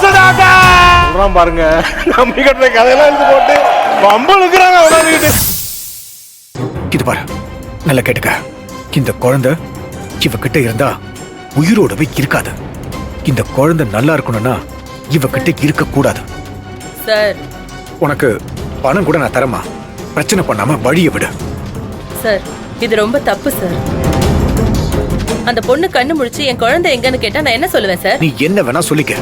சொல்றான் பாருங்க. நம்பி கட்டுற கதையெல்லாம் எடுத்து போட்டு பம்பளுக்குறாங்க உடனே. இது பாரு, நல்லா கேட்டுக்க. இந்த குழந்தை இவகிட்ட இருந்தா உயிரோடவே இருக்காது. இந்த குழந்தை நல்லா இருக்கணும்னா இவகிட்ட இருக்க கூடாது. சார், உனக்கு பணம் கூட நான் தரமா, பிரச்சனை பண்ணாம வழியை விடு. சார், இது ரொம்ப தப்பு சார். அந்த பொண்ணு கண்ணு முழிச்சு என் குழந்தை எங்கன்னு கேட்டா நான் என்ன சொல்லுவேன் சார்? நீ என்ன வேணா சொல்லிக்க.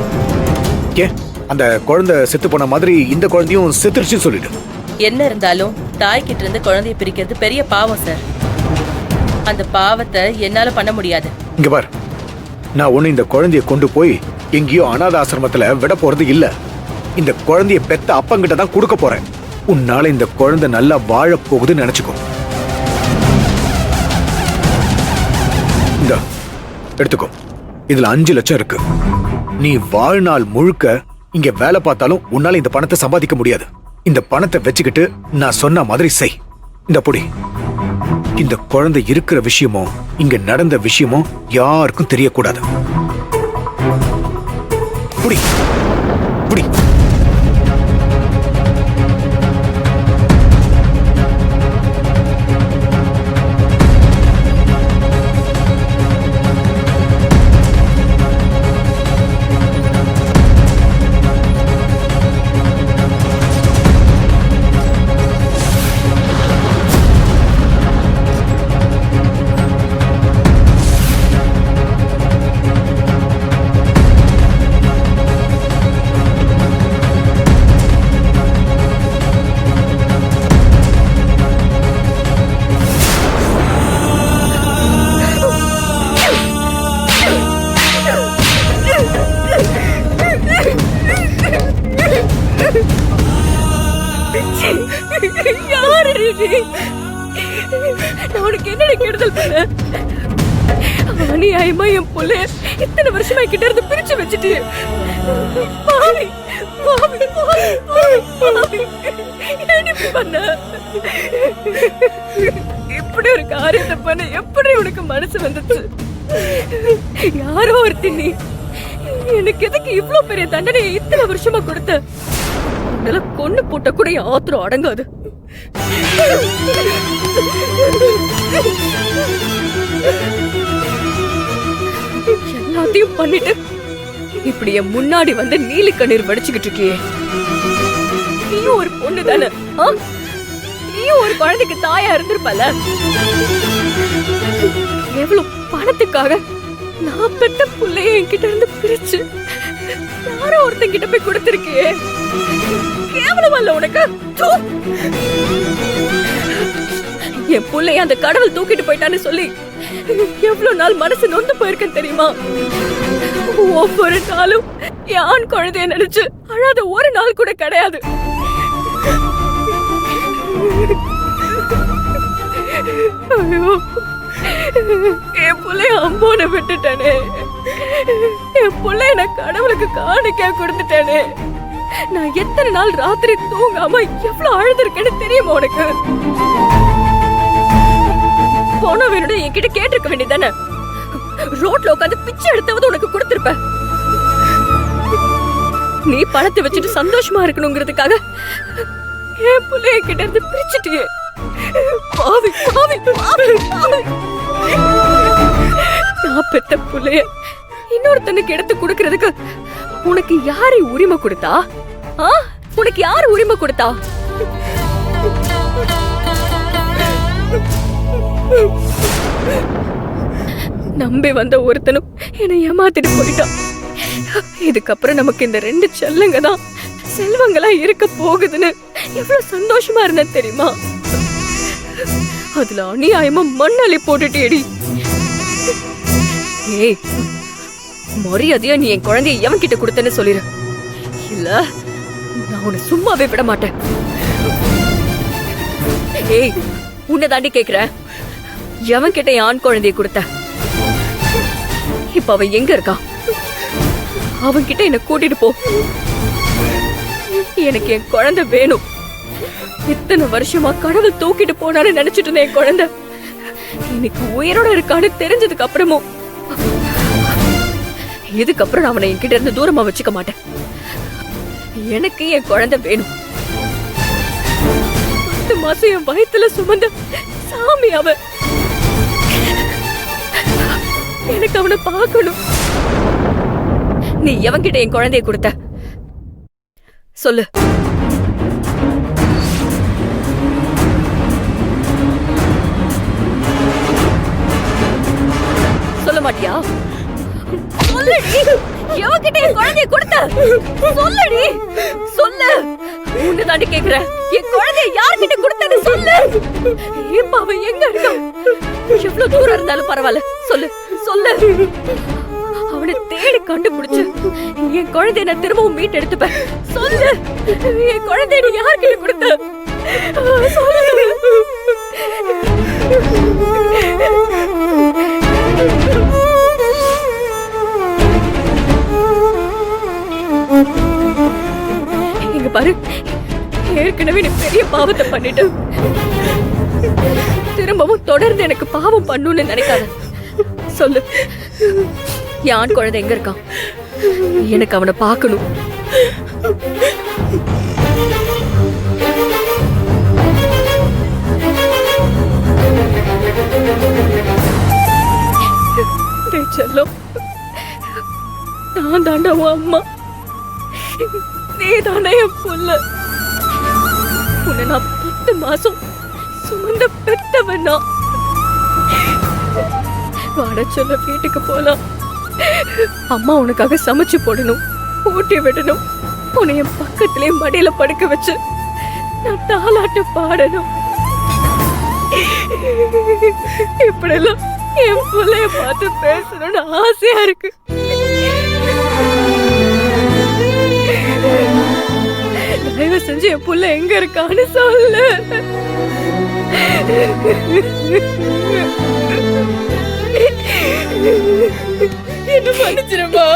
ஏன் அந்த குழந்தை செத்து போன மாதிரி இந்த குழந்தையும் செத்துருச்சுன்னு சொல்லிடு. என்ன இருந்தாலும் தாய்கிட்ட இருந்து குழந்தைய பிரிக்கிறது பெரிய பாவம் சார். அந்த பாவத்தை என்னால பண்ண முடியாது. இங்க பார், நான் ஒண்ணு இந்த குழந்தைய கொண்டு போய் எங்கேயோ அனாத ஆசிரமத்துல விட போறது இல்ல. இந்த குழந்தைய பெத்த அப்பங்கிட்ட தான் கொடுக்க போறேன். உன்னால இந்த குழந்தை நல்லா வாழ போகுதுன்னு நினைச்சுக்கோ. இந்த எடுத்துக்கோ, இதுல 5 லட்சம் இருக்கு. நீ வாழ்நாள் முழுக்க இங்க வேலை பார்த்தாலும் உன்னால இந்த பணத்தை சம்பாதிக்க முடியாது. இந்த பணத்தை வச்சுக்கிட்டு நான் சொன்ன மாதிரி செய். இந்த பொடி, இந்த குழந்தை இருக்கிற விஷயமோ இங்க நடந்த விஷயமோ யாருக்கும் தெரியக்கூடாது. புடி புடி. அநியாயமா என் புள்ள இத்தனை வருஷமா கிட்ட இருந்து பிரிச்சு வச்சுட்டு பண்ண இப்படி ஒரு காரியத்தை பண்ண எப்படி உனக்கு மனசு வந்துச்சு? யாரோ ஒருத்தி நீ எனக்கு எதுக்கு இவ்வளவு பெரிய தண்டனையை இத்தனை வருஷமா கொடுத்த? கொன்னு போட்ட கூட ஆத்திரம் அடங்காது. எல்லாத்தையும் பண்ணிட்டு இப்படி என் முன்னாடி வந்து நீலி கண்ணீர் வடிச்சுக்கிட்டு இருக்கியே. நீயும் ஒரு பொண்ணு தானே, நீயும் ஒரு குழந்தைக்கு தாயா இருந்திருப்பல. எவ்வளவு பணத்துக்காக நான் பெத்த புள்ளைய என்கிட்ட இருந்து பிரிச்சு யாரோ ஒருத்தங்கிட்ட போய் கொடுத்திருக்கியே. கேவலமா இல்ல உனக்கு? என் புள்ளைய அந்த கடவுள் தூக்கிட்டு போயிட்டான்னு சொல்லி எவ்வளவு நாள் மனசு நொந்து போயிருக்கேன் தெரியுமா? ஒவ்வொரு நாளும் என் ஆண் குழந்தைய நினைச்சு அழாத ஒரு நாள் கூட கிடையாது. ஐயோ, என் புள்ளைய அம்போன விட்டுட்டேனே. என் புள்ளைய நான் கடவுளுக்கு காணிக்க கொடுத்துட்டேனே. நான் எத்தனை நாள் ராத்திரி தூங்காம எவ்வளவு அழுதுருக்கேன்னு தெரியுமா உனக்கு? போனவனோட என்கிட்ட கேட்டிருக்க வேண்டியதானே? ரோட்ல உட்காந்து பிச்சை எடுத்தாவது உனக்கு கொடுத்திருப்ப. நீ பணத்தை வச்சுட்டு சந்தோஷமா இருக்கணுங்கிறதுக்காக என் புள்ளைய கிட்ட இருந்து பிரிச்சுட்டியே. பாவி பாவி பாவி பாவி. நான் பெத்த புள்ளைய இன்னொருத்தனுக்கு எடுத்து கொடுக்கறதுக்கு உனக்கு யாரு உரிமை கொடுத்தா? உனக்கு யாரு உரிமை கொடுத்தா? நம்பி வந்த ஒருத்தனும் என்னை ஏமாத்திட்டு போயிட்டான். இதுக்கப்புறம் நமக்கு இந்த 2 செல்லங்க தான் செல்வங்களா இருக்க போகுதுன்னு எவ்வளவு சந்தோஷமா இருந்த தெரியுமா? அதுல அநியாயமா மண்ணாலி போட்டுட்டேடி. ஏய், மரியாதையா நீ என் குழந்தைய எவன் கிட்ட கொடுத்தேன்னு சொல்லிரு. இல்ல நான் உன்னை சும்மாவே விட மாட்டேன். ஏய், உன்னை தாண்டி கேக்குறேன், எவன் கிட்ட என் ஆண் குழந்தைய கொடுத்த? இப்ப அவன் எங்க இருக்கா? அவன் கிட்ட என்ன கூட்டிட்டு போ. எனக்கு என் குழந்தை வேணும். இத்தனை வருஷமா கடவுள் தூக்கிட்டு போனான்னு நினைச்சிட்டு இருந்தேன். என் குழந்தை இன்னைக்கு உயிரோட இருக்கான்னு தெரிஞ்சதுக்கு அப்புறமும் இதுக்கப்புறம் நான் அவனை என்கிட்ட இருந்து தூரமா வச்சுக்க மாட்டேன். எனக்கு என் குழந்தை வேணும். 10 மாசம் என் வயித்துல சுமந்த சாமி அவன். எனக்கு அவனை பார்க்கணும். நீ எவன்கிட்ட என் குழந்தைய கொடுத்த சொல்லு. சொல்ல மாட்டியா? சொல்லுடி, எவன்கிட்ட என் குழந்தைய கொடுத்த சொல்லுடி, சொல்லு. உன்னை தாண்டி கேக்குறேன், என் குழந்தைய யார்கிட்ட கொடுத்தன்னு சொல்லு. இப்ப அவன் எங்க இருக்கான்? எவ்வளவு தூரம் இருந்தாலும் பரவாயில்ல, சொல்லு சொல்லு. அவனை தேடி கண்டுபிடிச்சு என் குழந்தைய நான் திரும்பவும் மீட்டு எடுத்துப்பேன். சொல்லு, என் குழந்தைய நீ யார்கிட்ட கொடுத்த சொல்லு. இங்க பாரு, ஏற்கனவே நீ பெரிய பாவத்தை பண்ணிட்டு திரும்பவும் தொடர்ந்து எனக்கு பாவம் பண்ணுன்னு நினைக்காத. சொல்லு, என் ஆண் குழந்தை எங்க இருக்கான்? எனக்கு அவனை பார்க்கணும். செல்லம், நான் தாண்டா உன் அம்மா, நீ தாண்டா என் புள்ள. உன்னை நான் 10 மாசம் சுமந்த பெத்தவனா. வாட சொல்ல வீட்டுக்கு போலாம். அம்மா உனக்காக சமைச்சு போடணும், ஊட்டி விடணும். உன்னை என் பக்கத்திலே மடியில படுக்க வச்சு நான் தாலாட்டு பாடணும். இப்படிலாம் என் பிள்ளைய பார்த்து பேசணும்னு ஆசையா இருக்கு. தயவு செஞ்சு என் புள்ள எங்க இருக்கான்னு சொல்லு. என்ன மன்னிச்சிருமா,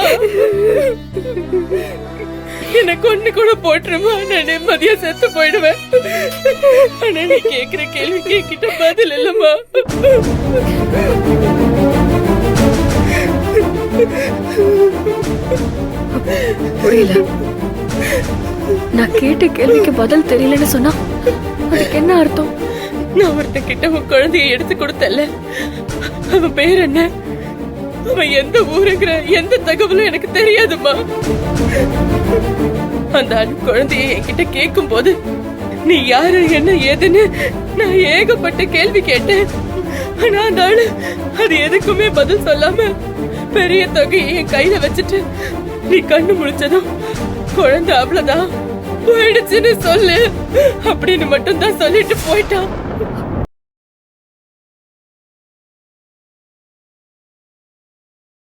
என்ன கொண்டு கூட போட்டுருமா, நான் நிம்மதியா செத்து போயிடுவேன். ஆனா நீ கேக்குற கேள்விக்கு என்கிட்ட பதில் இல்லம்மா. புரியல. நான் கேட்ட கேள்விக்கு பதில் தெரியலன்னு சொன்னா அதுக்கு என்ன அர்த்தம்? நான் ஒருத்த கிட்ட உன் குழந்தைய எடுத்து கொடுத்தல, அவன் பேர் என்ன, அவன் எந்த ஊருங்கிற எந்த தகவலும் எனக்கு தெரியாதுமா. அந்த குழந்தைய என்கிட்ட கேட்கும் போது நீ யாரு என்ன ஏதுன்னு நான் ஏகப்பட்ட கேள்வி கேட்டேன். ஆனா அந்த ஆளு அது எதுக்குமே பதில் சொல்லாம பெரிய தொகையை என் கையில வச்சுட்டு நீ கண்ணு முழிச்சதும் குழந்தை அவ்வளவுதான் போயிடுச்சுன்னு சொல்லு அப்படின்னு மட்டும் தான் சொல்லிட்டு போயிட்டான்.